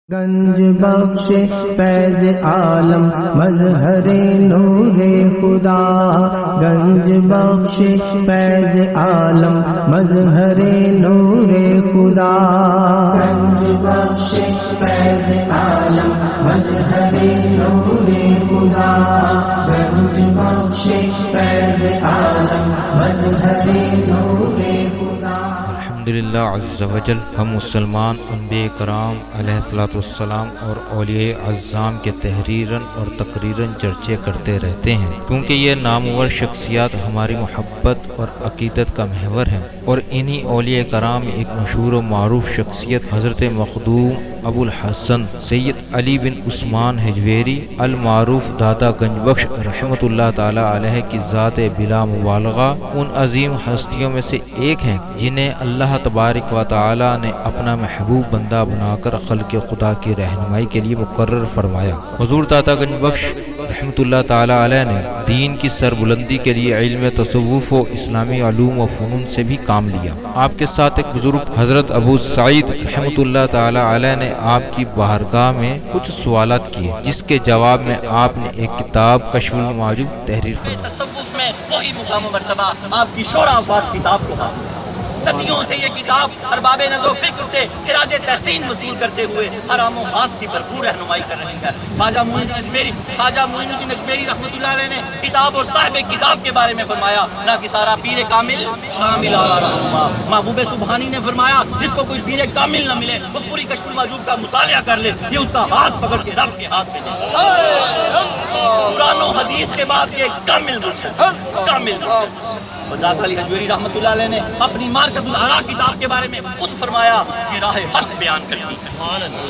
گنج بخش فیض عالم مظہر نور خدا، گنج بخش فیض عالم مظہر نور خدا، گنج بخش فیض عالم مظہر نور خدا، گنج بخش فیض عالم مظہر نور خدا۔ الحمدللہ عز وجل، ہم مسلمان انبیاء کرام علیہ الصلوۃ والسلام اور اولیاء اعظام کے تحریراً اور تقریراً چرچے کرتے رہتے ہیں، کیونکہ یہ نامور شخصیات ہماری محبت اور عقیدت کا محور ہیں، اور انہی اولیاء کرام میں ایک مشہور و معروف شخصیت حضرت مخدوم ابو الحسن سید علی بن عثمان حجویری المعروف دادا گنج بخش رحمۃ اللہ تعالی علیہ کی ذات بلا مبالغہ ان عظیم ہستیوں میں سے ایک ہیں جنہیں اللہ تبارک و تعالی نے اپنا محبوب بندہ بنا کر خلق خدا کی رہنمائی کے لیے مقرر فرمایا۔ حضور دادا گنج بخش رحمۃ اللہ تعالی علیہ نے دین کی سربلندی کے لیے علم تصوف و اسلامی علوم و فنون سے بھی کام لیا۔ آپ کے ساتھ ایک بزرگ حضرت ابو سعید رحمۃ اللہ تعالی علیہ نے آپ کی بارگاہ میں کچھ سوالات کیے، جس کے جواب میں آپ نے ایک کتاب کشف المعجوب تحریر فرمائی۔ تصوف میں وہی مقام و مرتبہ آپ کی شورا آفات کتاب کو حاصل ہے۔ صدیوں سے یہ کتاب ارباب نظر و فکر سے خراج تحسین وصول کرتے ہوئے حرام و خاص کی بھرپور رہنمائی کر رہی ہے۔ خواجہ معین الدین اجمیری رحمۃ اللہ علیہ نے کتاب اور صاحب کتاب کے بارے میں فرمایا، نہ کہ سارا پیر کامل اعلیٰ رہنما۔ محبوب سبحانی نے فرمایا، جس کو کوئی پیر کامل نہ ملے وہ پوری کشف المعجوب کا مطالعہ کر لے، یہ اس کا ہاتھ پکڑ کے رب کے ہاتھ میں دے۔ قرآن و حدیث کے بعد یہ کامل مرشد، کامل مرشد۔ دادا علی حجویری رحمۃ اللہ علیہ نے اپنی مارکت الآراء کتاب کے بارے میں خود فرمایا کہ راہ حق بیان کرتی ہے۔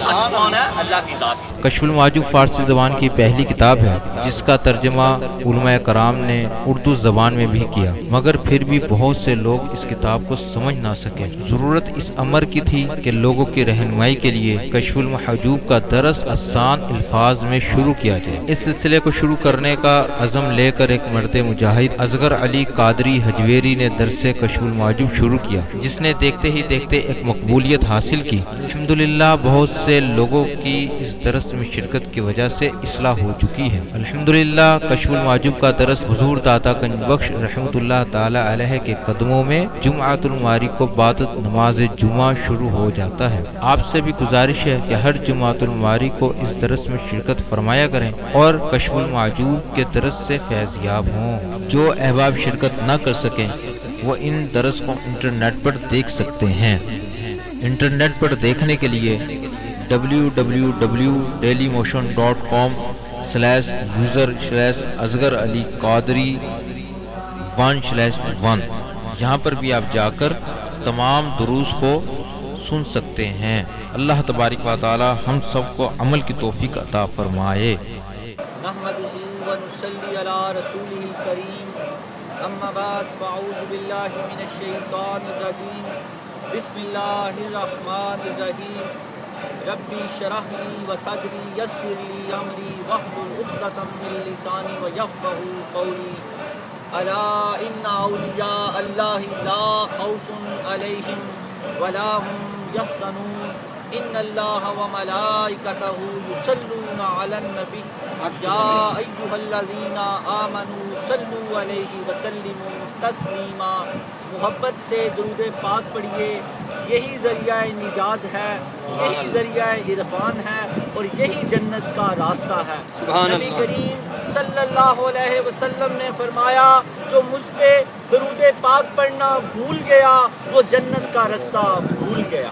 حق کون ہے؟ اللہ کی ذات۔ کشف المعجوب فارسی زبان کی پہلی کتاب ہے جس کا ترجمہ علماء کرام نے اردو زبان میں بھی کیا، مگر پھر بھی بہت سے لوگ اس کتاب کو سمجھ نہ سکے۔ ضرورت اس امر کی تھی کہ لوگوں کی رہنمائی کے لیے کشف المحجوب کا درس آسان الفاظ میں شروع کیا جائے۔ اس سلسلے کو شروع کرنے کا عزم لے کر ایک مرد مجاہد اصغر علی قادری حجویری نے درس کشف المعجوب شروع کیا، جس نے دیکھتے ہی دیکھتے ایک مقبولیت حاصل کی۔ الحمدللہ بہت سے لوگوں کی اس درس میں شرکت کی وجہ سے اصلاح ہو چکی ہے۔ الحمدللہ کشف المعجوب کا درس حضور دادا گنج بخش رحمۃ اللہ تعالی علیہ کے قدموں میں جمعۃ الماری کو بعد نماز جمعہ شروع ہو جاتا ہے۔ آپ سے بھی گزارش ہے کہ ہر جمعۃ الماری کو اس درس میں شرکت فرمایا کریں اور کشف المعجوب کے درس سے فیض یاب ہوں۔ جو احباب شرکت نہ کر سکیں وہ ان درس کو انٹرنیٹ پر دیکھ سکتے ہیں۔ انٹرنیٹ پر دیکھنے کے لیے www.dailymotion.com/user/اصغر علی قادری 1/1 یہاں پر بھی آپ جا کر تمام دروس کو سن سکتے ہیں۔ اللہ تبارک و تعالی ہم سب کو عمل کی توفیق عطا فرمائے۔ نحمده ونصلي على رسوله الكريم، اما بعد فاعوذ بالله من الشيطان الرجيم، بسم الله الرحمن الرحيم، ربي اشرح لي وصدري يسر لي امري واحلل عقدة من لساني ويفقهوا قولي، الا ان اولياء الله لا خوف عليهم ولا هم يحزنون، ان الله وملائكته يصلون على النبي یا ایھا الذین آمنوا صلوا علیہ وسلموا تسلیما۔ محبت سے درود پاک پڑھیے، یہی ذریعہ نجات ہے، یہی ذریعہ عرفان ہے اور یہی جنت کا راستہ ہے۔ نبی کریم صلی اللہ علیہ وسلم نے فرمایا، جو مجھ پہ درود پاک پڑھنا بھول گیا وہ جنت کا رستہ بھول گیا۔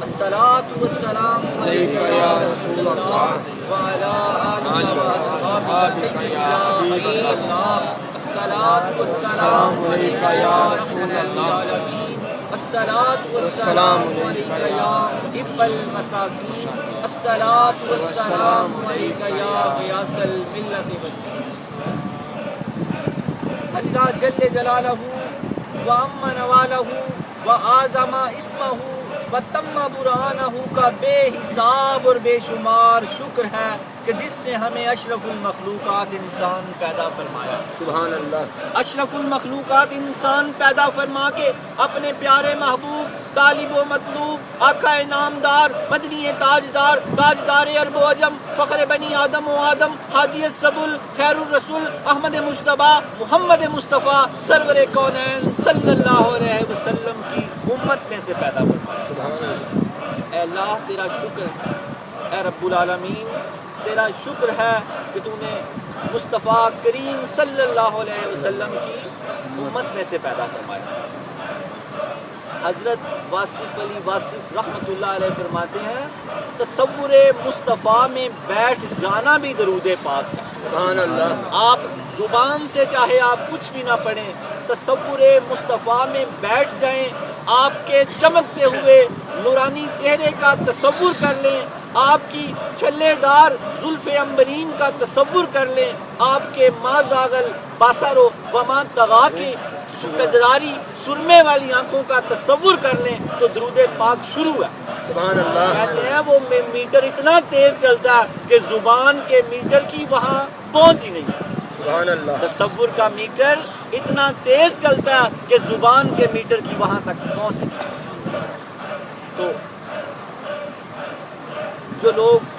الصلاۃ والسلام علیکہ یا رسول اللہ وعلی آلہ وصحبہ یا حبیب اللہ۔ الصلاۃ والسلام علیکہ یا رسول العالمین، الصلاۃ والسلام علیکہ یا محب المساکین، الصلاۃ والسلام علیکہ یا غیاث الملت والدین۔ اللہ جل جلالہ وعم نوالہ وآزم اسمہ وتم برہانہ کا بے حساب اور بے شمار شکر ہے کہ جس نے ہمیں اشرف المخلوقات انسان پیدا فرمایا. سبحان اللہ. اشرف المخلوقات انسان پیدا فرما کے اپنے پیارے محبوب طالب و مطلوب آقا نامدار مدنی تاجدار تاجدار عرب و عجم فخر بنی آدم و آدم ہادی السبل خیر الرسول احمد مجتبیٰ محمد مصطفیٰ سرور کونین صلی اللہ علیہ وسلم کی امت میں سے پیدا فرمایا. اے اللہ تیرا شکر ہے، اے رب العالمین تیرا شکر ہے کہ تو نے مصطفیٰ کریم صلی اللہ علیہ وسلم کی امت میں سے پیدا فرمایا. حضرت واصف علی واصف رحمۃ اللہ علیہ فرماتے ہیں تصور مصطفیٰ میں بیٹھ جانا بھی درود پاک ہے. سبحان اللہ. آپ زبان سے چاہے آپ کچھ بھی نہ پڑھیں، تصور مصطفیٰ میں بیٹھ جائیں، آپ کے چمکتے ہوئے نورانی چہرے کا تصور کر لیں، آپ کی چھلے دار زلف عنبرین کا تصور کر لیں، آپ کے ما زاغل بصر وما طغیٰ کی کجراری سرمے والی آنکھوں کا تصور کر لیں تو درود پاک شروع ہے. سبحان اللہ. کہتے ہیں وہ میٹر اتنا تیز چلتا ہے کہ زبان کے میٹر کی وہاں پہنچ ہی نہیں. سبحان اللہ. تصور کا میٹر اتنا تیز چلتا ہے کہ زبان کے میٹر کی وہاں تک پہنچ نہیں. تو جو لوگ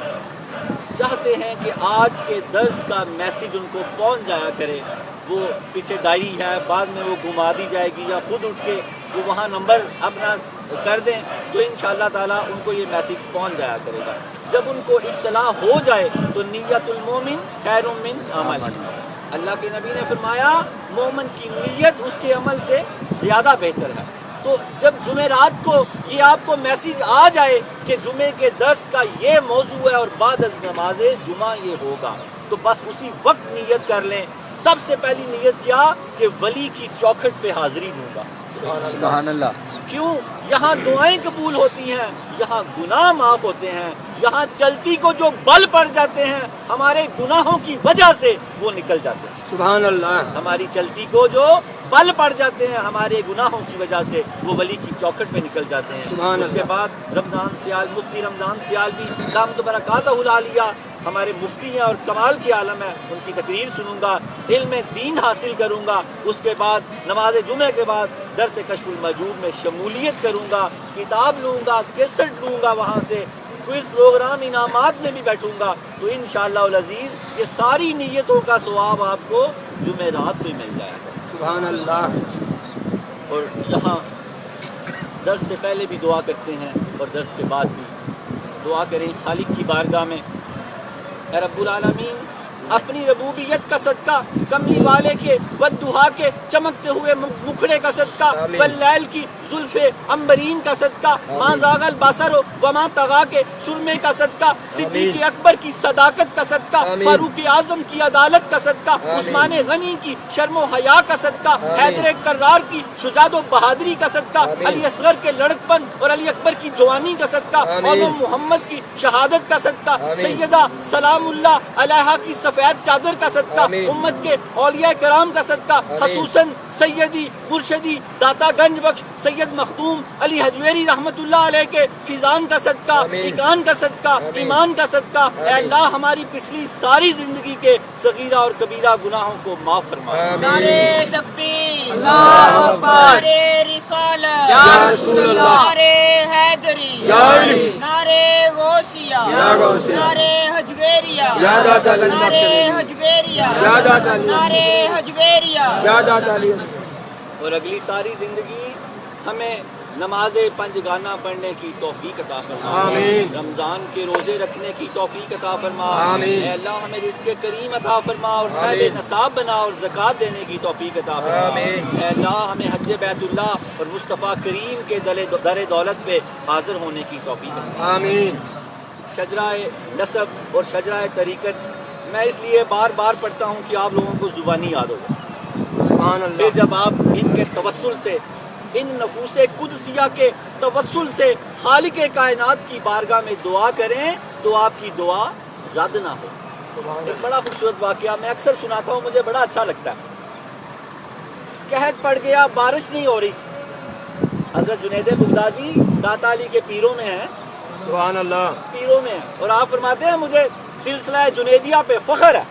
چاہتے ہیں کہ آج کے درس کا میسیج ان کو پہنچ جایا کرے، وہ پیچھے ڈائری ہے بعد میں وہ گھما دی جائے گی یا خود اٹھ کے وہ وہاں نمبر اپنا کر دیں تو انشاءاللہ تعالیٰ ان کو یہ میسیج پہنچ جایا کرے گا. جب ان کو اطلاع ہو جائے تو نیت المومن خیر من عمل. اللہ کے نبی نے فرمایا مومن کی نیت اس کے عمل سے زیادہ بہتر ہے. تو جب جمعرات کو یہ آپ کو میسیج آ جائے کہ جمعے کے درس کا یہ موضوع ہے اور بعد از نماز جمعہ یہ ہوگا تو بس اسی وقت نیت کر لیں. سب سے پہلی نیت کیا کہ ولی کی چوکھٹ پہ حاضری دوں گا. سبحان اللہ. کیوں؟ یہاں دعائیں قبول ہوتی ہیں، یہاں گناہ معاف ہوتے ہیں، یہاں چلتی کو جو بل پڑ جاتے ہیں ہمارے گناہوں کی وجہ سے وہ نکل جاتے ہیں. سبحان اللہ. ہماری چلتی کو جو بل پڑ جاتے ہیں ہمارے گناہوں کی وجہ سے وہ ولی کی چوکھٹ پہ نکل جاتے ہیں. سبحان اس کے اللہ. بعد رمضان سیال مفتی رمضان سیال بھی دامت برکاتہ العالیہ ہمارے مفتی ہیں اور کمال کے عالم ہے، ان کی تقریر سنوں گا، علم دین حاصل کروں گا. اس کے بعد نماز جمعہ کے بعد درس کشف المجوب میں شمولیت کروں گا، کتاب لوں گا، کیسٹ لوں گا، وہاں سے کوئز پروگرام انعامات میں بھی بیٹھوں گا. تو انشاءاللہ العزیز یہ ساری نیتوں کا ثواب آپ کو جمعرات کو ہی مل جائے گا. سبحان اللہ. اور یہاں درس سے پہلے بھی دعا کرتے ہیں اور درس کے بعد بھی دعا کریں خالق کی بارگاہ میں. اے رب العالمین اپنی ربوبیت کا صدقہ، کملی والے کے والدہا کے چمکتے ہوئے مکھڑے کا صدقہ، واللیل کی زلف عنبرین کا صدقہ، ما زاغ البصر وما طغیٰ کے سرمے کا صدقہ، صدیق اکبر کی صداقت کا صدقہ، فاروق اعظم کی عدالت کا صدقہ، عثمان غنی کی شرم و حیا کا صدقہ، حیدر کرار کی شجاعت و بہادری کا صدقہ، علی اصغر کے لڑکپن اور علی اکبر کی جوانی کا صدقہ، مولا محمد کی شہادت کا صدقہ، سیدہ سلام اللہ علیہا کی سفید چادر کا صدقہ، امت کے اولیاء کرام کا صدقہ، خصوصاً سیدی مرشدی داتا گنج بخش سید مختوم علی حجویری رحمت اللہ علیہ کے فیضان کا صدقہ، ایقان کا صدقہ، ایمان کا صدقہ. اے اللہ ہماری پچھلی ساری زندگی کے صغیرہ اور کبیرہ گناہوں کو معاف فرما. نعرے تکبیر، اللہ اکبر، نعرے رسالت، یا رسول اللہ، نعرے حیدری، یا علی، نعرے غوثیہ، یا غوثیہ، نعرے حجویریہ، یا داتا گنج بخش، نعرے حجویریہ، یا داتا علی، نعرے حجویریہ. یا داتا علی. اور اگلی ساری زندگی ہمیں نماز پنجگانہ پڑھنے کی توفیق عطا فرما. آمین. رمضان کے روزے رکھنے کی توفیق عطا فرما. آمین. اے اللہ ہمیں رزق کریم عطا فرما اور صاحب آمین. نصاب بنا اور زکوٰۃ دینے کی توفیق عطا فرما. آمین. اے اللہ ہمیں حج بیت اللہ اور مصطفیٰ کریم کے در دولت پہ حاضر ہونے کی توفیق عطا فرما. آمین. شجرہ نسب اور شجرہ طریقت میں اس لیے بار بار پڑھتا ہوں کہ آپ لوگوں کو زبانی یاد ہو جائے. سبحان پھر اللہ. جب آپ ان کے توسل سے، ان نفوس قدسیہ کے توسل سے خالق کائنات کی بارگاہ میں دعا کریں تو آپ کی دعا رد نہ ہو. ایک بڑا خوبصورت واقعہ میں اکثر سناتا ہوں، مجھے بڑا اچھا لگتا ہے. قحط پڑ گیا، بارش نہیں ہو رہی، حضرت جنید بغدادی داتا علی کے پیروں میں ہیں، سبحان اللہ، پیروں میں ہیں، اور آپ فرماتے ہیں مجھے سلسلہ جنیدیہ پہ فخر ہے،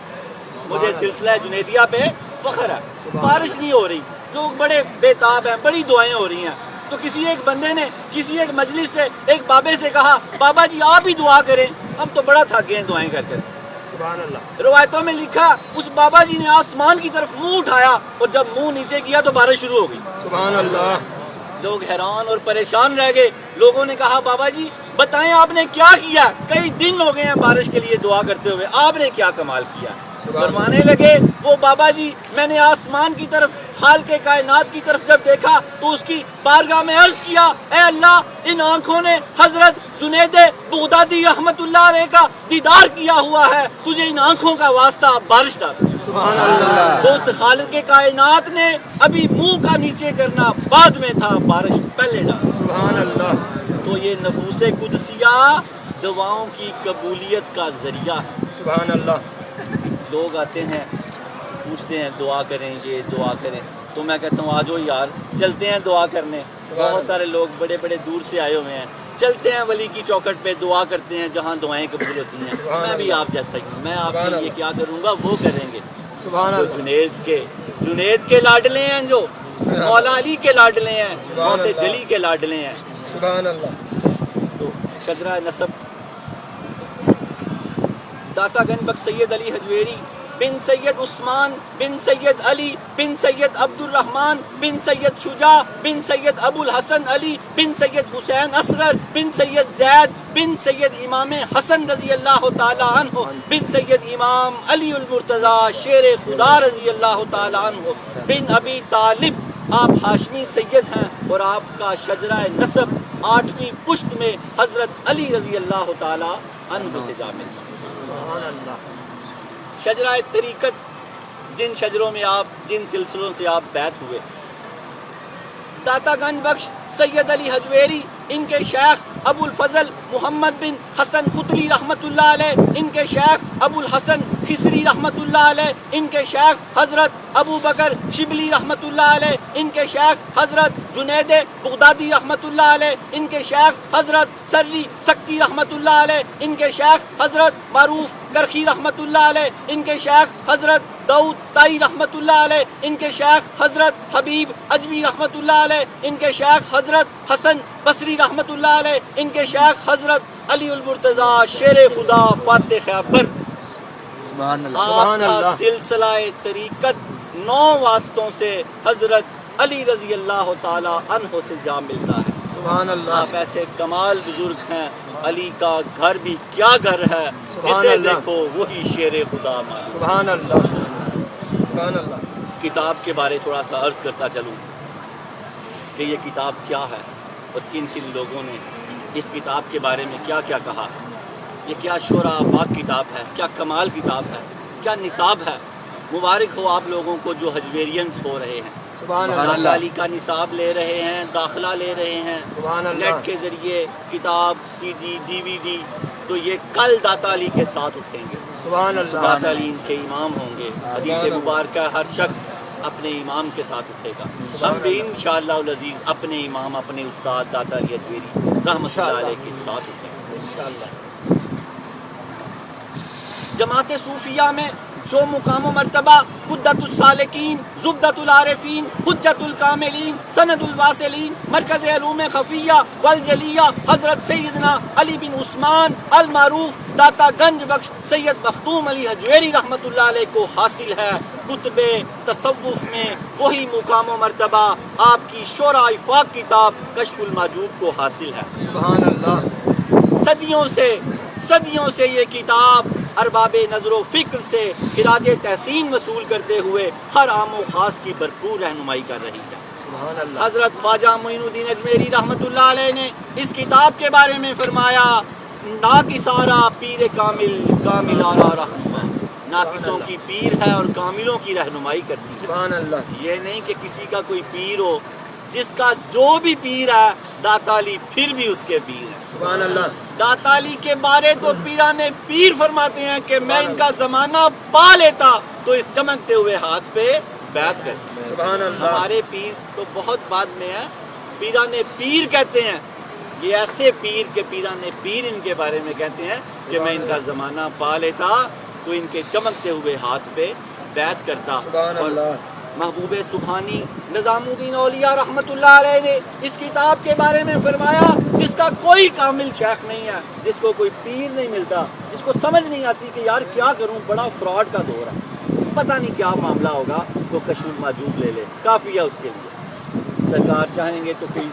مجھے سلسلہ جنیدیہ پہ فخر ہے۔ بارش نہیں ہو رہی، لوگ بڑے بے تاب ہیں، بڑی دعائیں ہو رہی ہیں، تو کسی ایک بندے نے کسی ایک مجلس سے ایک بابے سے کہا بابا جی آپ ہی دعا کریں، ہم تو بڑا تھک گئے ہیں دعائیں کر کر۔ سبحان اللہ، روایتوں میں لکھا اس بابا جی نے آسمان کی طرف منہ اٹھایا اور جب منہ نیچے کیا تو بارش شروع ہو گئی۔ سبحان اللہ، لوگ حیران اور پریشان رہ گئے۔ لوگوں نے کہا بابا جی بتائیں آپ نے کیا کیا، کئی دن ہو گئے ہیں بارش کے لیے دعا کرتے ہوئے، آپ نے کیا کمال کیا؟ فرمانے لگے وہ بابا جی میں نے آسمان کی طرف خالق کائنات کی طرف جب دیکھا تو اس کی بارگاہ میں عرض کیا اے اللہ ان آنکھوں نے حضرت جنید بغدادی رحمت اللہ علیہ کا دیدار کیا ہوا ہے، تجھے ان آنکھوں کا واسطہ بارش ڈال۔ سبحان اللہ، تو اس خالق کائنات نے ابھی منہ کا نیچے کرنا بعد میں تھا، بارش پہلے ڈال۔ سبحان اللہ، تو یہ نفوس قدسیہ دعاؤں کی قبولیت کا ذریعہ ہے۔ سبحان اللہ، لوگ آتے ہیں پوچھتے ہیں دعا کریں یہ دعا کریں، تو میں کہتا ہوں آجو یار چلتے ہیں دعا کرنے۔ بہت سارے لوگ بڑے بڑے دور سے آئے ہوئے ہیں، چلتے ہیں ولی کی چوکھٹ پہ دعا کرتے ہیں جہاں دعائیں قبول ہوتی ہیں۔ میں بھی آپ جیسا ہی ہوں، میں آپ کے لیے کیا کروں گا وہ کریں گے۔ سبحان تو اللہ، جنید کے لاڈلے ہیں، جو مولا علی کے لاڈلے ہیں، غوث جلی کے لاڈلے ہیں۔ سبحان اللہ، تو شجرہ نسب داتا گنج بخش سید علی حجویری بن سید عثمان بن سید علی بن سید عبد الرحمن بن سید شجاع بن سید ابو الحسن علی بن سید حسین اصغر بن سید زید بن سید امام حسن رضی اللہ تعالی عنہ بن سید امام علی المرتضی شیر خدا رضی اللہ تعالی عنہ بن ابی طالب۔ آپ ہاشمی سید ہیں اور آپ کا شجرہ نسب 8ویں پشت میں حضرت علی رضی اللہ تعالی عنہ سے جا ملتا ہے۔ سبحان اللہ، شجرہ طریقت جن شجروں میں آپ جن سلسلوں سے آپ بیعت ہوئے، داتا گنج بخش سید علی حجویری ان کے شیخ ابو الفضل محمد بن حسن خطلی رحمت اللہ علیہ، ان کے شیخ ابو الحسن خسری رحمت اللہ علیہ، ان کے شیخ حضرت ابو بکر شبلی رحمت اللہ علیہ، ان کے شیخ حضرت جنید بغدادی رحمت اللہ علیہ، ان کے شیخ حضرت سری سکتی رحمت اللہ علیہ، ان کے شیخ حضرت معروف کرخی رحمت اللہ علیہ، ان کے شیخ حضرت داؤد تائی رحمت اللہ علیہ، ان کے شیخ حضرت حبیب اجمی رحمت اللہ علیہ، ان کے شیخ حضرت حسن بصری رحمت اللہ علیہ، ان کے شیخ حضرت علی المرتضی شیر خدا فاتح خیبر۔ سبحان اللہ، آپ سبحان کا اللہ، سلسلہ طریقت 9 واسطوں سے حضرت علی رضی اللہ تعالی عنہ سے جا ملتا ہے۔ سبحان اللہ، آپ ایسے کمال بزرگ ہیں، علی کا گھر بھی کیا گھر ہے، سبحان جسے اللہ، دیکھو وہی شیر خدا مان۔ سبحان اللہ، سبحان اللہ، کتاب کے بارے تھوڑا سا عرض کرتا چلوں کہ یہ کتاب کیا ہے اور کن کن لوگوں نے اس کتاب کے بارے میں کیا کیا کہا۔ یہ کیا شعرا آفاق کتاب ہے، کیا کمال کتاب ہے، کیا نصاب ہے۔ مبارک ہو آپ لوگوں کو جو حجویرینز ہو رہے ہیں، سبحان داتا اللہ، علی کا نصاب لے رہے ہیں، داخلہ لے رہے ہیں سبحان اللہ، نیٹ کے ذریعے، کتاب CD DVD، تو یہ کل داتا علی کے ساتھ اٹھیں گے۔ سبحان اللہ، داتا علی ان کے امام ہوں گے۔ حدیث مبارکہ ہر شخص اپنے امام کے ساتھ اٹھے گا۔ ہم بھی انشاءاللہ العزیز اپنے امام اپنے استاد داتا علی حجویری رحمۃ اللہ علیہ کے ساتھ اٹھیں گے انشاءاللہ۔ جماعت صوفیہ میں جو مقام و مرتبہ قدت السالکین، زبدۃ العارفین، حجت الکاملین، سند الواصلین، مرکز علوم خفیہ والجلیہ حضرت سیدنا علی بن عثمان المعروف داتا گنج بخش سید مختوم علی حجویری رحمت اللہ علیہ کو حاصل ہے، کتب تصوف میں وہی مقام و مرتبہ آپ کی شعرا آفاق کتاب کشف المحجوب کو حاصل ہے۔ سبحان اللہ، صدیوں سے یہ کتاب ارباب نظر و فکر سے خراج تحسین وصول کرتے ہوئے ہر عام و خاص کی بھرپور رہنمائی کر رہی ہے۔ سبحان اللہ، حضرت خواجہ معین الدین اجمیری رحمت اللہ علیہ نے اس کتاب کے بارے میں فرمایا، ناکسارا پیر کامل کامل آرا رہنما، ناقصوں کی پیر ہے اور کاملوں کی رہنمائی کرتی ہے۔ سبحان اللہ، یہ نہیں کہ کسی کا کوئی پیر ہو، جس کا جو بھی پیر ہے داتا علی پھر بھی اس کے پیر ہے۔ سبحان اللہ، داتا علی کے بارے تو پیران پیر فرماتے ہیں کہ میں ان کا زمانہ پا لیتا تو اس چمکتے ہوئے ہاتھ پہ بیعت کرتا۔ سبحان اللہ، ہمارے پیر تو بہت بعد میں ہیں، پیران پیر کہتے ہیں، یہ ایسے پیر کے پیران پیر ان کے بارے میں کہتے ہیں کہ میں ان کا زمانہ پا لیتا تو ان کے چمکتے ہوئے ہاتھ پہ بیعت کرتا۔ سبحان اللہ۔ محبوب سبحانی نظام الدین اولیاء رحمۃ اللہ علیہ نے اس کتاب کے بارے میں فرمایا جس کا کوئی کامل شیخ نہیں ہے، جس کو کوئی پیر نہیں ملتا، جس کو سمجھ نہیں آتی کہ یار کیا کروں، بڑا فراڈ کا دور ہے، پتہ نہیں کیا معاملہ ہوگا، تو کشف المحجوب لے لے، کافی ہے اس کے لیے۔ سرکار چاہیں گے تو کوئی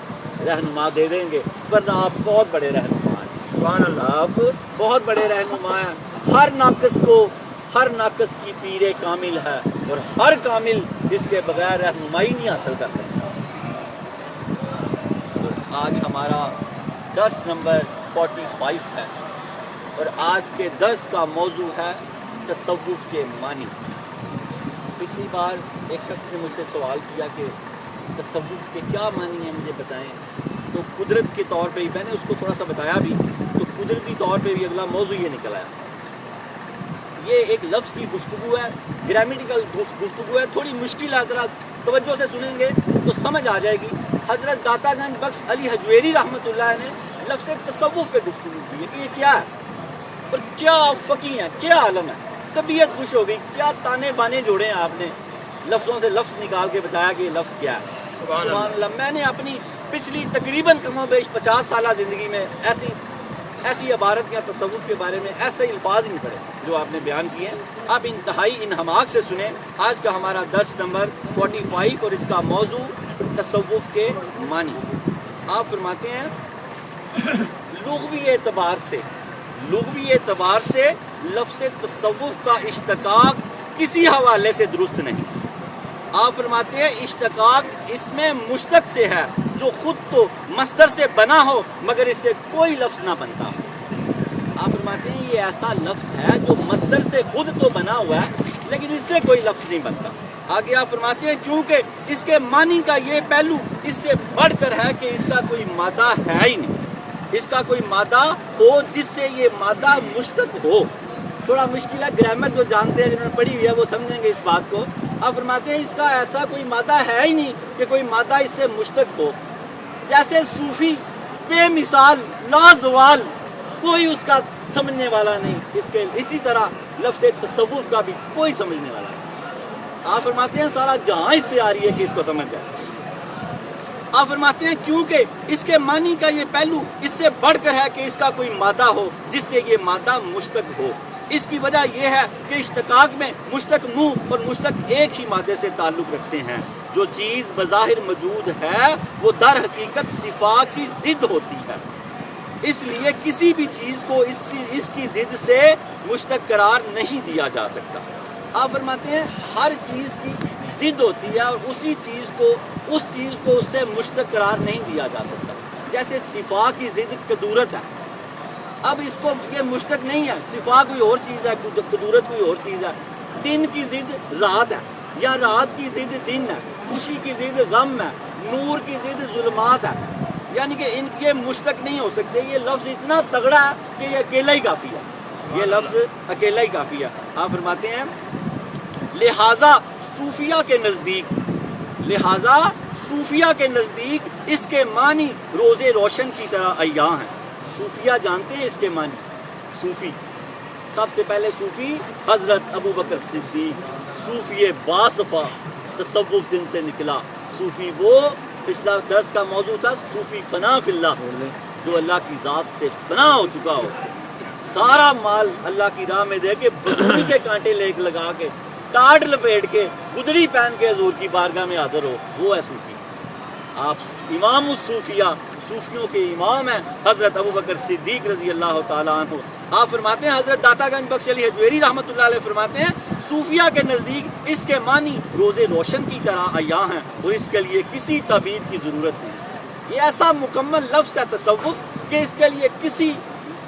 رہنما دے دیں گے، ورنہ آپ بہت بڑے رہنما ہیں، سبحان اللہ۔ آپ بہت بڑے رہنما ہیں۔ ہر ناقص کی پیر کامل ہے، اور ہر کامل جس کے بغیر رہنمائی نہیں حاصل کر سکتا۔ تو آج ہمارا درس نمبر 45 ہے، اور آج کے درس کا موضوع ہے تصوف کے معنی۔ پچھلی بار ایک شخص نے مجھ سے سوال کیا کہ تصوف کے کیا معنی ہیں، مجھے بتائیں۔ تو قدرت کے طور پہ ہی میں نے اس کو تھوڑا سا بتایا بھی، تو قدرتی طور پہ بھی اگلا موضوع یہ نکل آیا۔ یہ ایک لفظ کی گفتگو ہے، گرامیٹیکل گفتگو ہے، تھوڑی مشکل ہے، ذرا توجہ سے سنیں گے تو سمجھ آ جائے گی۔ حضرت داتا گنج بخش علی حجویری رحمۃ اللہ نے لفظ تصوف پہ گفتگو کی ہے کہ یہ کیا ہے، اور کیا فقیہ ہے، کیا عالم ہے۔ طبیعت خوش ہو گئی، کیا تانے بانے جوڑے ہیں آپ نے، لفظوں سے لفظ نکال کے بتایا کہ یہ لفظ کیا ہے۔ سبحان اللہ۔ میں نے اپنی پچھلی تقریباً کم و بیش 50 سالہ زندگی میں ایسی عبارت یا تصوف کے بارے میں ایسے الفاظ نہیں پڑے جو آپ نے بیان کیے ہیں۔ آپ انتہائی انہماک سے سنیں۔ آج کا ہمارا درس نمبر 45 اور اس کا موضوع تصوف کے معنی۔ آپ فرماتے ہیں لغوی اعتبار سے لفظ تصوف کا اشتقاق کسی حوالے سے درست نہیں۔ آپ فرماتے ہیں اشتقاق اس میں مشتق سے ہے جو خود تو مصدر سے بنا ہو مگر اس سے کوئی لفظ نہ بنتا۔ آپ فرماتے ہیں یہ ایسا لفظ ہے جو مصدر سے خود تو بنا ہوا ہے لیکن اس سے کوئی لفظ نہیں بنتا۔ آگے آپ فرماتے ہیں کیونکہ اس کے معنی کا یہ پہلو اس سے بڑھ کر ہے کہ اس کا کوئی مادہ ہے ہی نہیں، اس کا کوئی مادہ ہو جس سے یہ مادہ مشتق ہو۔ تھوڑا مشکل ہے، گرامر جو جانتے ہیں جنہوں نے پڑھی ہوئی ہے وہ سمجھیں گے اس بات کو۔ آپ فرماتے ہیں اس کا ایسا کوئی مادہ ہے ہی نہیں کہ کوئی مادہ اس سے مشتق ہو۔ جیسے صوفی بے مثال لازوال، کوئی اس کا سمجھنے والا نہیں، اسی طرح لفظ تصوف کا بھی کوئی سمجھنے والا نہیں۔ آپ فرماتے ہیں سارا جہاں اس سے آ رہی ہے کہ اس کو سمجھ جائے۔ آپ فرماتے ہیں کیونکہ اس کے معنی کا یہ پہلو اس سے بڑھ کر ہے کہ اس کا کوئی مادہ ہو جس سے یہ مادہ مشتق ہو۔ اس کی وجہ یہ ہے کہ اشتقاق میں مشتق منہ اور مشتق ایک ہی مادے سے تعلق رکھتے ہیں۔ جو چیز بظاہر موجود ہے وہ در حقیقت صفا کی ضد ہوتی ہے، اس لیے کسی بھی چیز کو اس کی ضد سے مشتق قرار نہیں دیا جا سکتا۔ آپ فرماتے ہیں ہر چیز کی ضد ہوتی ہے اور اس چیز کو اس سے مشتق قرار نہیں دیا جا سکتا۔ جیسے صفا کی ضد قدورت ہے، اب اس کو یہ مشتق نہیں ہے، صفا کوئی اور چیز ہے، قدورت کوئی اور چیز ہے۔ دن کی ضد رات ہے، یا رات کی ضد دن ہے، خوشی کی ضد غم ہے، نور کی ضد ظلمات ہے، یعنی کہ ان کے مشتق نہیں ہو سکتے۔ یہ لفظ اتنا تگڑا ہے کہ یہ اکیلا ہی کافی ہے، یہ لفظ اکیلا ہی کافی ہے۔ آپ فرماتے ہیں لہٰذا صوفیہ کے نزدیک اس کے معنی روزے روشن کی طرح عیاں ہیں۔ صوفیہ جانتے ہیں اس کے معنی۔ صوفی سب سے پہلے صوفی حضرت ابو بکر صدیق، صوفی باصفا، تصوف جن سے نکلا۔ صوفی وہ پچھلا درس کا موضوع تھا صوفی فنا فی اللہ، جو اللہ کی ذات سے فنا ہو چکا ہو، سارا مال اللہ کی راہ میں دے کے بدری کے کانٹے لگا کے ٹاٹ لپیٹ کے گدڑی پہن کے حضور کی بارگاہ میں حاضر ہو، وہ ہے صوفی۔ آپ امام الصوفیہ، صوفیوں کے امام ہیں حضرت ابو بکر صدیق رضی اللہ تعالیٰ عنہ۔ آپ فرماتے ہیں حضرت داتا گنج بخش علی حجویری رحمۃ اللہ علیہ فرماتے ہیں صوفیہ کے نزدیک اس کے معنی روزے روشن کی طرح عیاں ہیں اور اس کے لیے کسی تعبیر کی ضرورت نہیں۔ یہ ایسا مکمل لفظ ہے تصوف کہ اس کے لیے کسی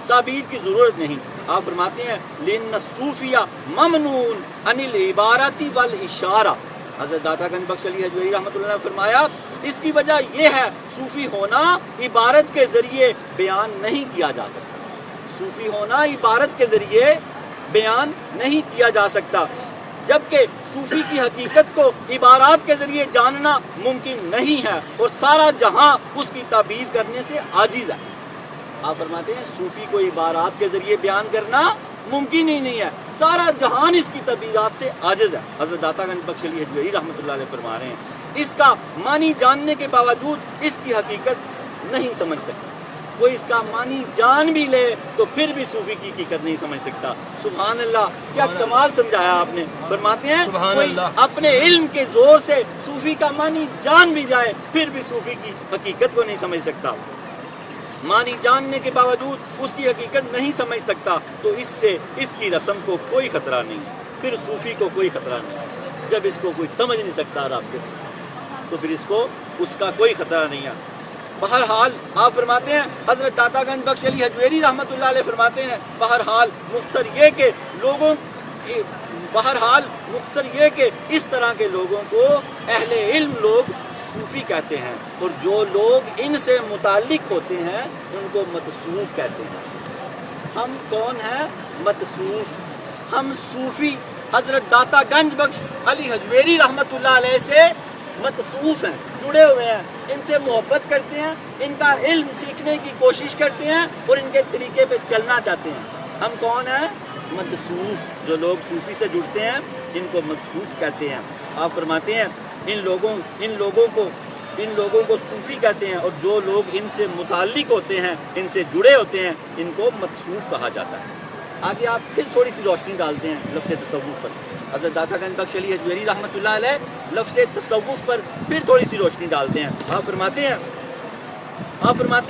تعبیر کی ضرورت نہیں۔ آپ فرماتے ہیں لِأَنَّ الصُّوفِيَّ مَمْنُوعٌ عَنِ الْعِبَارَةِ وَالْإِشَارَةِ۔ حضرت داتا گنج بخش علی حجویری رحمۃ اللہ نے فرمایا اس کی وجہ یہ ہے صوفی ہونا عبارت کے ذریعے بیان نہیں کیا جا سکتا۔ صوفی ہونا عبارت کے ذریعے بیان نہیں کیا جا سکتا۔ جبکہ صوفی کی حقیقت کو عبارات کے ذریعے جاننا ممکن نہیں ہے اور سارا جہاں اس کی تعبیر کرنے سے عاجز ہے۔ آپ فرماتے ہیں صوفی کو عبارات کے ذریعے بیان کرنا ممکن ہی نہیں ہے، سارا جہان اس کی تعبیرات سے عاجز ہے۔ حضرت داتا گنج بخش علی حجویری رحمۃ اللہ علیہ فرما رہے ہیں اس کا معنی جاننے کے باوجود اس کی حقیقت نہیں سمجھ سکتا، کوئی اس کا معنی جان بھی لے تو پھر بھی صوفی کی حقیقت نہیں سمجھ سکتا۔ سبحان اللہ، کیا کمال سمجھایا آپ نے۔ فرماتے ہیں کوئی اپنے علم کے زور سے صوفی کا معنی جان بھی جائے پھر بھی صوفی کی حقیقت کو نہیں سمجھ سکتا، معنی جاننے کے باوجود اس کی حقیقت نہیں سمجھ سکتا، تو اس سے اس کی رسم کو کوئی خطرہ نہیں، پھر صوفی کو کوئی خطرہ نہیں۔ جب اس کو کوئی سمجھ نہیں سکتا رابطے سے تو پھر اس کا کوئی خطرہ نہیں ہے۔ بہرحال آپ فرماتے ہیں حضرت داتا گنج بخش علی حجویری رحمۃ اللہ علیہ فرماتے ہیں بہرحال مختصر یہ کہ اس طرح کے لوگوں کو اہل علم لوگ صوفی کہتے ہیں، اور جو لوگ ان سے متعلق ہوتے ہیں ان کو متصوف کہتے ہیں۔ ہم کون ہیں؟ متصوف، ہم صوفی حضرت داتا گنج بخش علی حجویری رحمۃ اللہ علیہ سے متصوف ہیں، جڑے ہوئے ہیں، ان سے محبت کرتے ہیں، ان کا علم سیکھنے کی کوشش کرتے ہیں اور ان کے طریقے پہ چلنا چاہتے ہیں۔ ہم کون ہیں؟ متصوف۔ جو لوگ صوفی سے جڑتے ہیں ان کو متصوف کہتے ہیں۔ آپ فرماتے ہیں ان لوگوں کو صوفی کہتے ہیں، اور جو لوگ ان سے متعلق ہوتے ہیں، ان سے جڑے ہوتے ہیں، ان کو متصوف کہا جاتا ہے۔ آگے آپ پھر تھوڑی سی روشنی ڈالتے ہیں لفظ تصوف پر۔ حضرت داتا گنج بخش علی حجویری رحمۃ اللہ علیہ لفظ تصوف پر پھر تھوڑی سی روشنی ڈالتے ہیں۔ آپ فرماتے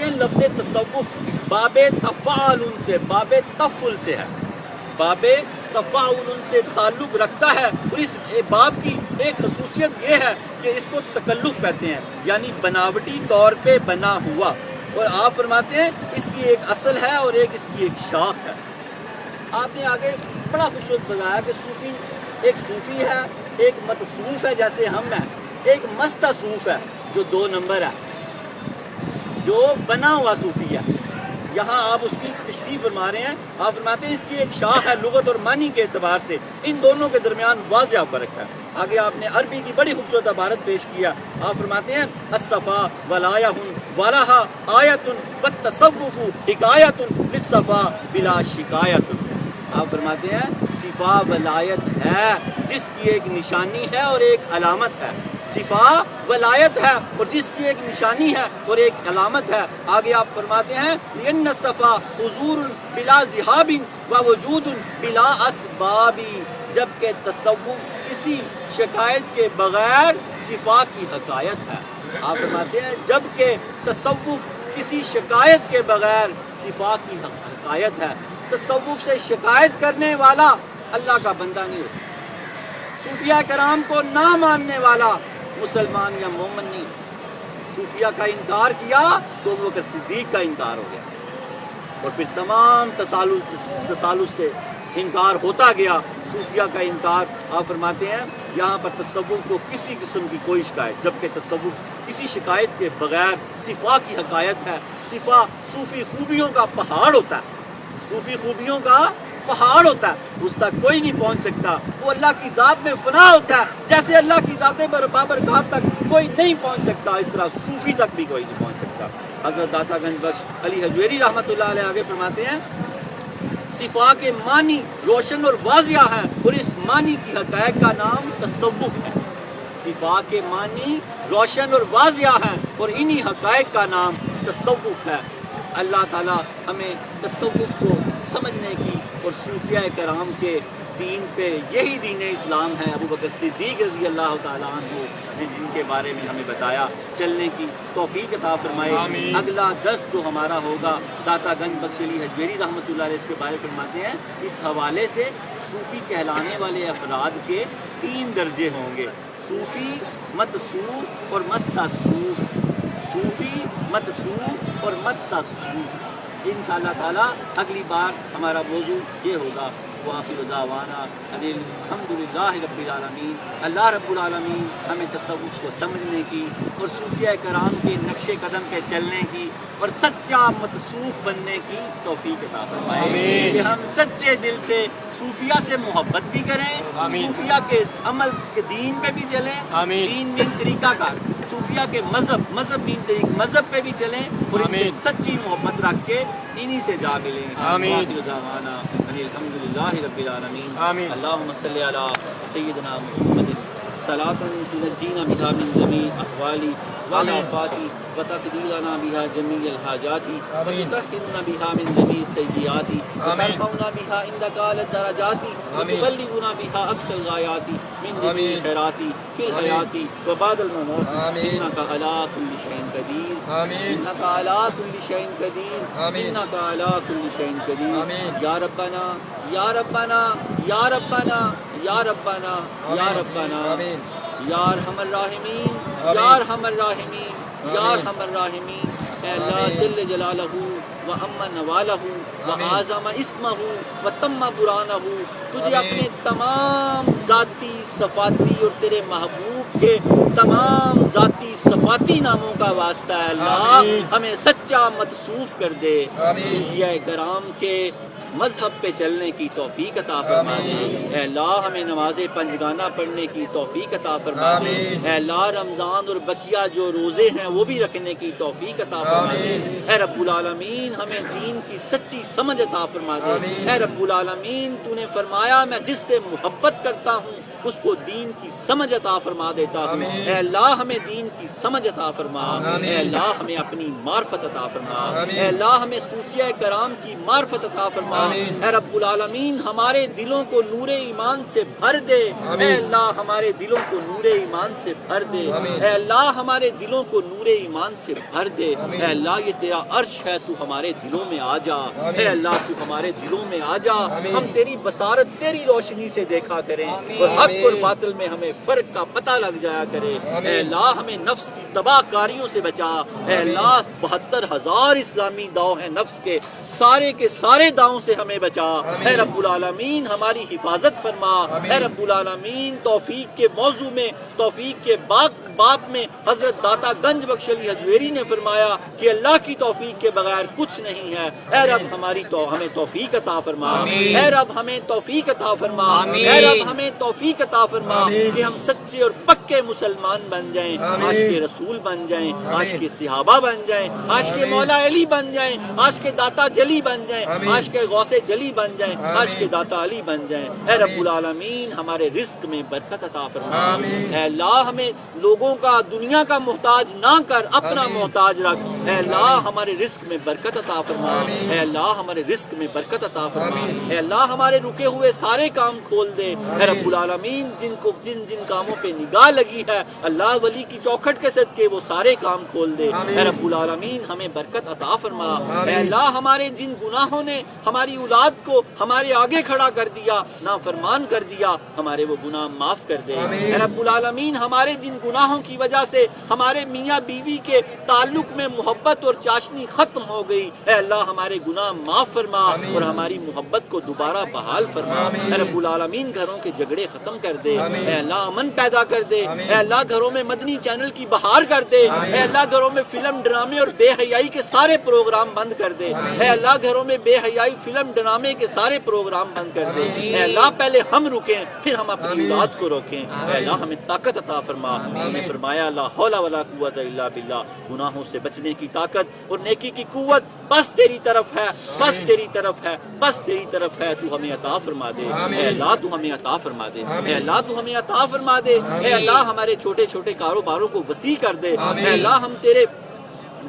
ہیں لفظ تصوف باب تفاعل سے، باب تفل سے ہے، باب تفاعل سے تعلق رکھتا ہے، اور اس باب کی ایک خصوصیت یہ ہے کہ اس کو تکلف کہتے ہیں، یعنی بناوٹی طور پہ بنا ہوا، اور آپ فرماتے ہیں اس کی ایک اصل ہے اور اس کی ایک شاخ ہے۔ آپ نے آگے بڑا خوبصورت بتایا کہ صوفی ایک صوفی ہے، ایک متصوف ہے جیسے ہم ہیں، ایک مستصوف ہے جو 2 نمبر ہے، جو بنا ہوا صوفی ہے۔ یہاں آپ اس کی تشریح فرما رہے ہیں، آپ فرماتے ہیں اس کی ایک شاخ ہے لغت اور معنی کے اعتبار سے، ان دونوں کے درمیان واضح فرق ہے۔ آگے آپ نے عربی کی بڑی خوبصورت عبارت پیش کیا، آپ فرماتے ہیں الصفا ولایا ولہا آیت والتصوف حکایت للصفا بلا شکایت۔ آپ فرماتے ہیں صفا ولایت ہے جس کی ایک نشانی ہے اور ایک علامت ہے، صفا ولایت ہے اور جس کی ایک نشانی ہے اور ایک علامت ہے۔ آگے آپ فرماتے ہیں لِأَنَّ الصَّفَا حضور بلا ذہاب ووجود بلا اسباب، جبکہ تصوف کسی شکایت کے بغیر صفا کی حکایت ہے۔ آپ فرماتے ہیں جبکہ تصوف کسی شکایت کے بغیر صفا کی حکایت ہے۔ تصوف سے شکایت کرنے والا اللہ کا بندہ نہیں ہوتا، صوفیہ کرام کو نہ ماننے والا مسلمان یا مومن نہیں، صوفیہ کا انکار کیا تو وہ صدیق کا انکار ہو گیا، اور پھر تمام تسالس سے انکار ہوتا گیا، صوفیہ کا انکار۔ آپ فرماتے ہیں یہاں پر تصوف کو کسی قسم کی کوئی شکایت، جبکہ تصوف کسی شکایت کے بغیر صفا کی حکایت ہے۔ صفا صوفی خوبیوں کا پہاڑ ہوتا ہے، صوفی خوبیوں کا پہاڑ ہوتا ہے، اس تک کوئی نہیں پہنچ سکتا، وہ اللہ کی ذات میں فنا ہوتا ہے، جیسے اللہ کی ذات بابرکات تک کوئی نہیں پہنچ سکتا، اس طرح صوفی تک بھی کوئی نہیں پہنچ سکتا۔ حضرت داتا گنج بخش علی حجویری رحمۃ اللہ علیہ آگے فرماتے ہیں صفا کے معنی روشن اور واضح ہیں، اور اس معنی کی حقائق کا نام تصوف ہے۔ صفا کے معنی روشن اور واضح ہیں اور انہی حقائق کا نام تصوف ہے۔ اللہ تعالی ہمیں تصوف کو سمجھنے کی اور صوفیہ کرام کے دین پہ، یہی دین اسلام ہے، ابو بکر صدیق رضی اللہ تعالیٰ عنہ نے جن کے بارے میں ہمیں بتایا، چلنے کی توفیق عطا فرمائے۔ اگلا درس جو ہمارا ہوگا داتا گنج بخش علی حجویری رحمۃ اللہ علیہ اس کے بارے میں فرماتے ہیں اس حوالے سے صوفی کہلانے والے افراد کے 3 درجے ہوں گے، صوفی، متصوف اور مستصوف، صوفی، متصوف اور مستصوف۔ انشاءاللہ تعالیٰ اگلی بار ہمارا موضوع یہ ہوگا وآخر دعوانا الحمدللہ رب العالمین۔ اللہ رب العالمین ہمیں تصوف کو سمجھنے کی اور صوفیہ کرام کے نقش قدم پہ چلنے کی اور سچا متصوف بننے کی توفیق عطا فرمائے کہ ہم سچے دل سے صوفیہ سے محبت بھی کریں، صوفیہ کے عمل کے دین پہ بھی چلیں، دین مین طریقہ کار، صوفیہ کے مذہب مین طریقہ مذہب پہ بھی چلیں، اور ان سے سچی محبت رکھ کے انہی سے جا ملیں۔ آخر دعوانا ان الحمدللہ رب العالمین۔ اللہم صلی علی سیدنا محمد صلاۃ تنجینا بها من جمیع الاحوال والآفات وتقضی بها جمیع الحاجات وتطہرنا بها من جمیع السیئات وترفعنا بها عندک اعلی الدرجات وتبلغنا بها اقصى الغایات من جمیع الخیرات فی الحیات وبعد الممات انک علی کل شیء قدیر، انک علی کل شیء قدیر، انک علی کل شیء قدیر۔ یا ربنا یا ربنا یا ربنا یا ربنا یا ربنا یا ارحم الراحمین یا ارحم الراحمین یا ارحم الراحمین۔ اے اللہ جل جلالہ و عم نوالہ و اعظم اسمہ و تم برانہ، تجھے اپنے تمام ذاتی صفاتی اور تیرے محبوب کے تمام ذاتی صفاتی ناموں کا واسطہ ہے اللہ ہمیں سچا متصوف کر دے، صوفیہ کرام کے مذہب پہ چلنے کی توفیق عطا فرما دے۔ اے اللہ ہمیں نماز پنجگانہ پڑھنے کی توفیق عطا فرما دے۔ اے اللہ رمضان اور بقیہ جو روزے ہیں وہ بھی رکھنے کی توفیق عطا فرما دے۔ اے رب العالمین ہمیں دین کی سچی سمجھ عطا فرما دے۔ اے رب العالمین تو نے فرمایا میں جس سے محبت کرتا ہوں اس کو دین کی سمجھ عطا فرما دیتا ہوں۔ اے اللہ ہمیں دین کی سمجھ عطا فرما، اے اللہ ہمیں اپنی معرفت عطا فرما، اے اللہ ہمیں صوفیہ کرام کی معرفت عطا فرما۔ اے رب العالمین ہمارے دلوں کو نور ایمان سے بھر دے، اے اللہ ہمارے دلوں کو نور ایمان سے بھر دے، اے اللہ ہمارے دلوں کو نور ایمان سے بھر دے۔ اے اللہ یہ تیرا عرش ہے، تو ہمارے دلوں میں آ جا، اے اللہ تو ہمارے دلوں میں آ جا، ہم تیری بصارت تیری روشنی سے دیکھا کریں اور حق اور باطل میں ہمیں فرق کا پتہ لگ جایا کرے۔ اے اللہ ہمیں نفس کی تباہ کاریوں سے بچا، اے اللہ 72,000 اسلامی داؤ ہیں نفس کے سارے داؤں سے ہمیں بچا۔ اے رب العالمین ہماری حفاظت فرما۔ اے رب العالمین توفیق کے موضوع میں، توفیق کے باب میں حضرت داتا گنج بخش علی حجویری نے فرمایا کہ اللہ کی توفیق کے بغیر کچھ نہیں ہے۔ اے رب ہمیں توفیق عطا فرما، اے رب ہمیں توفیق عطا فرما، اے رب ہمیں توفیق عطا فرما کہ ہم سچے اور پکے مسلمان بن جائیں، عاشق رسول بن جائیں، عاشق صحابہ بن جائیں، عاشق مولا علی بن جائیں، عاشق داتا جلی بن جائیں، عاشق غوث جلی بن جائیں، عاشق داتا علی بن جائیں۔ اے رب العالمین ہمارے رزق میں برکت عطا فرما۔ اے اللہ ہمیں لوگوں کا دنیا کا محتاج نہ کر، اپنا محتاج رکھ۔ اے اللہ ہمارے رزق میں برکت عطا فرما، اے اللہ ہمارے رزق میں برکت عطا فرما، اے اللہ ہمارے رکے ہوئے سارے کام کھول دے۔ اے رب العالمین جن کاموں پہ نگاہ لگی ہے اللہ ولی کی چوکھٹ کے صدقے وہ سارے کام کھول دے۔ اے رب العالمین ہمیں برکت عطا فرما۔ اے اللہ ہمارے جن گناہوں نے ہماری اولاد کو ہمارے آگے کھڑا کر دیا، نافرمان کر دیا، ہمارے وہ گناہ معاف کر دے۔ اے رب العالمین ہمارے جن گناہوں کی وجہ سے ہمارے میاں بیوی کے تعلق میں محبت اور چاشنی ختم ہو گئی، اے اللہ ہمارے گناہ معاف فرما اور ہماری محبت کو دوبارہ بحال فرما۔ اے رب العالمین گھروں کے جھگڑے ختم کر دے، اے اللہ امن پیدا کر دے، اے اللہ گھروں میں مدنی چینل کی بہار کر دے، اے اللہ گھروں میں فلم ڈرامے اور بے حیائی کے سارے پروگرام بند کر دے، اے اللہ گھروں میں بے حیائی فلم ڈرامے کے سارے پروگرام بند کر دے۔ اے اللہ پہلے ہم رکیں پھر ہم اپنی اولاد کو روکیں۔ اے اللہ ہمیں طاقت عطا فرما۔ ہمیں فرمایا لا حول ولا قوت الا باللہ، گناہوں سے بچنے کی طاقت اور نیکی کی قوت بس تیری طرف ہے، بس تیری طرف ہے، بس تیری طرف ہے، تو ہمیں عطا فرما دے۔ اے اللہ تو ہمیں عطا فرما دے، اے اللہ تو ہمیں عطا فرما دے، اے اللہ ہمارے چھوٹے چھوٹے کاروباروں کو وسیع کر دے، اے اللہ ہم تیرے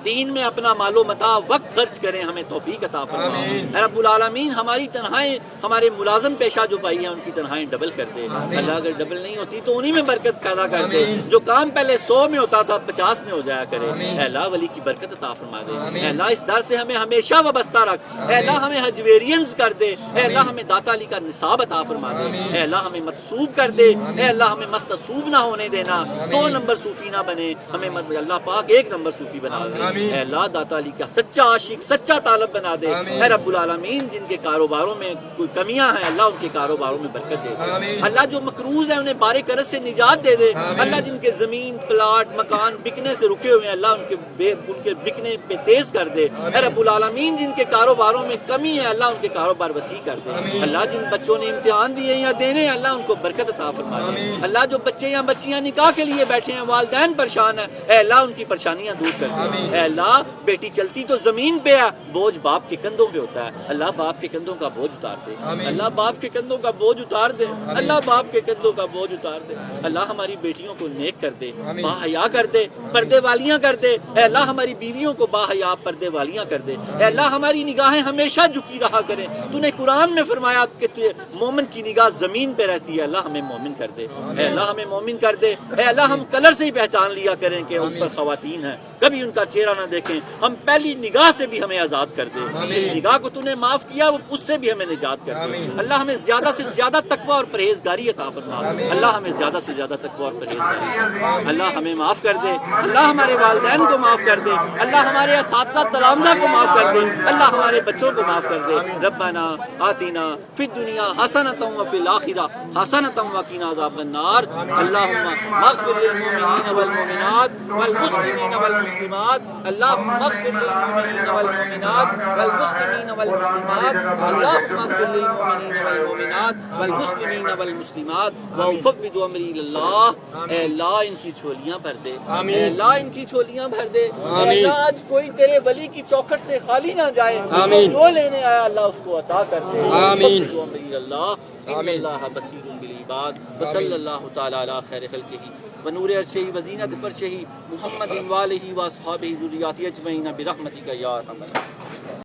دین میں اپنا مال و متاع وقت خرچ کریں، ہمیں توفیق عطا فرما۔ اے رب العالمین ہماری تنہائیں، ہمارے ملازم پیشہ جو بھائی ہیں ان کی تنہائیں ڈبل کر دے، اللہ اگر ڈبل نہیں ہوتی تو انہی میں برکت پیدا کر دے، جو کام پہلے 100 میں ہوتا تھا 50 میں ہو جایا کرے۔ اے اللہ ولی کی برکت عطا فرما دے، اے اللہ اس در سے ہمیں ہمیشہ وابستہ رکھ، اے اللہ ہمیں حجویرینز کر دے، اے اللہ ہمیں داتا علی کا نصاب عطا فرما دے، اے اللہ ہمیں متصوب کر دے، اے اللہ ہمیں مستصوب نہ ہونے دینا، 2 نمبر صوفی نہ بنے، ہمیں اللہ پاک 1 نمبر صوفی بنا دے۔ آمین۔ اے اللہ داتا علی کا سچا عاشق سچا طالب بنا دے۔ آمین۔ اے رب العالمین جن کے کاروباروں میں کوئی کمیاں ہیں اللہ ان کے کاروباروں میں برکت دے دے۔ آمین۔ اللہ جو مقروض ہیں انہیں بارے قرض سے نجات دے دے۔ آمین۔ اللہ جن کے زمین پلاٹ مکان بکنے سے رکے ہوئے ہیں اللہ ان کے بکنے پہ تیز کر دے۔ اے رب العالمین جن کے کاروباروں میں کمی ہے اللہ ان کے کاروبار وسیع کر دے۔ آمین۔ اللہ جن بچوں نے امتحان دیے یا دینے ہیں اللہ ان کو برکت عطا فرما دے۔ آمین۔ اللہ جو بچے یا بچیاں نکاح کے لیے بیٹھے ہیں والدین پریشان ہیں اے اللہ ان کی پریشانیاں دور کر دے۔ آمین۔ اے اللہ بیٹی چلتی تو زمین پہ ہے بوجھ باپ کے کندھوں پہ ہوتا ہے اللہ باپ کے کندھوں کا بوجھ اتار دے۔ آمین۔ اللہ باپ کے کندھوں کا بوجھ اتار دے۔ اللہ باپ کے کندھوں کا بوجھ اتار دے۔ اللہ ہماری بیٹیوں کو نیک کر دے آمین۔ با حیا کر دے پردے والیاں کر دے۔ اے اللہ ہماری بیویوں کو با حیا پردے والیاں کر دے۔ اے اللہ ہماری نگاہیں ہمیشہ جھکی رہا کریں۔ تو نے قرآن میں فرمایا کہ مومن کی نگاہ زمین پہ رہتی ہے اللہ ہمیں مومن کر دے۔ اے اللہ ہمیں مومن کر دے۔ اے اللہ ہم کلر سے ہی پہچان لیا کریں کہ اوپر خواتین ہیں کبھی ان کا چہرہ نہ دیکھیں۔ ہم پہلی نگاہ سے بھی ہمیں آزاد کر دے۔ جس نگاہ کو تو نے معاف کیا وہ اس سے بھی ہمیں نجات کر دے۔ اللہ ہمیں زیادہ سے زیادہ تقوی اور پرہیزگاری عطا فرما۔ اللہ ہمیں زیادہ سے زیادہ تقوی اور پرہیزگاری۔ اللہ ہمیں معاف کر دے۔ اللہ ہمارے والدین کو معاف کر دے۔ اللہ ہمارے اساتذہ تلامذہ کو معاف کر دے۔ اللہ ہمارے بچوں کو معاف کر دے۔ ربنا آتنا فی الدنیا حسنۃ وفی الآخرہ حسنۃ وقنا عذاب النار۔ اللہم اغفر للمؤمنین والمؤمنات والمسلمین والمسلمات۔ اللہم اغفر للمؤمنین والمؤمنات والمسلمین والمسلمات۔ اللہم اغفر للمؤمنین والمؤمنات والمسلمین والمسلمات وافوض امری اللہ۔ اے اللہ ان کی جھولیاں بھر دے۔ اے اللہ ان کی جھولیاں بھر دے۔ اے اللہ آج کوئی تیرے ولی کی چوکھٹ سے خالی نہ جائے۔ جو لینے آیا اللہ اس کو عطا کر دے۔ آمین۔ وافوض امری اللہ ان اللہ بصیر بالعباد وصلی اللہ تعالی علی خیر خلقہ ونور عرشہ وزینت فرشہ محمد وآلہ واصحابہ ذریاتہ اجمعین برحمتک یا ارحم الراحمین۔